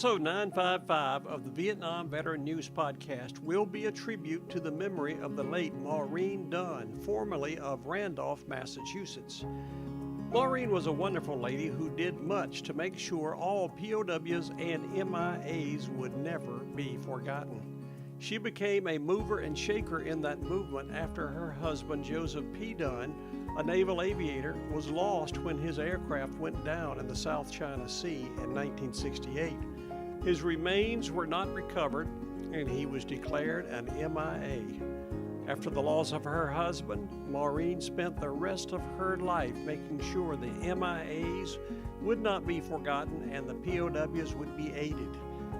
Episode 955 of the Vietnam Veteran News Podcast will be a tribute to the memory of the late Maureen Dunn, formerly of Randolph, Massachusetts. Maureen was a wonderful lady who did much to make sure all POWs and MIAs would never be forgotten. She became a mover and shaker in that movement after her husband, Joseph P. Dunn, a naval aviator, was lost when his aircraft went down in the South China Sea in 1968. His remains were not recovered, and he was declared an MIA. After the loss of her husband, Maureen spent the rest of her life making sure the MIAs would not be forgotten and the POWs would be aided.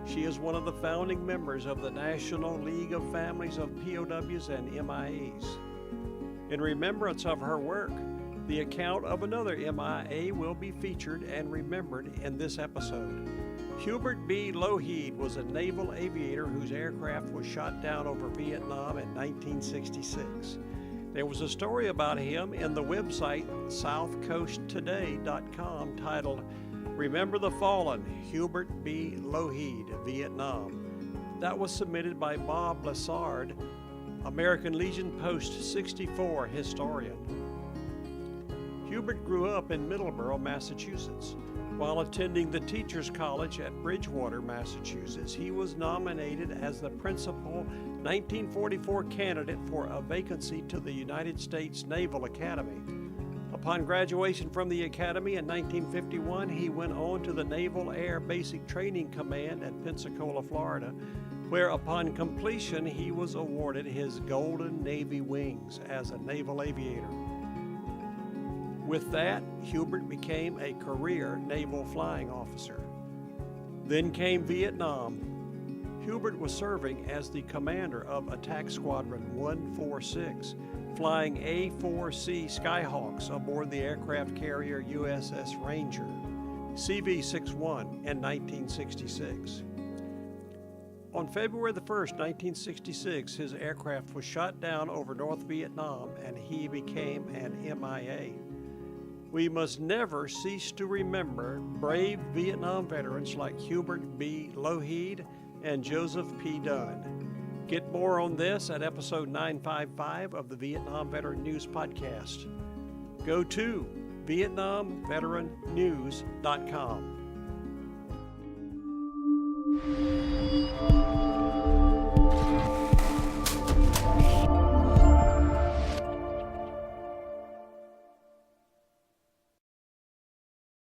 She is one of the founding members of the National League of Families of POWs and MIAs. In remembrance of her work, the account of another MIA will be featured and remembered in this episode. Hubert B. Loheed was a naval aviator whose aircraft was shot down over Vietnam in 1966. There was a story about him in the website southcoasttoday.com titled Remember the Fallen, Hubert B. Loheed, Vietnam. That was submitted by Bob Lassard, American Legion Post 64 historian. Hubert grew up in Middleborough, Massachusetts. While attending the Teachers College at Bridgewater, Massachusetts, he was nominated as the principal 1944 candidate for a vacancy to the United States Naval Academy. Upon graduation from the Academy in 1951, he went on to the Naval Air Basic Training Command at Pensacola, Florida, where upon completion he was awarded his Golden Navy Wings as a naval aviator. With that, Hubert became a career naval flying officer. Then came Vietnam. Hubert was serving as the commander of Attack Squadron 146, flying A-4C Skyhawks aboard the aircraft carrier USS Ranger, CV-61 in 1966. On February 1, 1966, his aircraft was shot down over North Vietnam and he became an MIA. We must never cease to remember brave Vietnam veterans like Hubert B. Loheed and Joseph P. Dunn. Get more on this at episode 955 of the Vietnam Veteran News Podcast. Go to VietnamVeteranNews.com.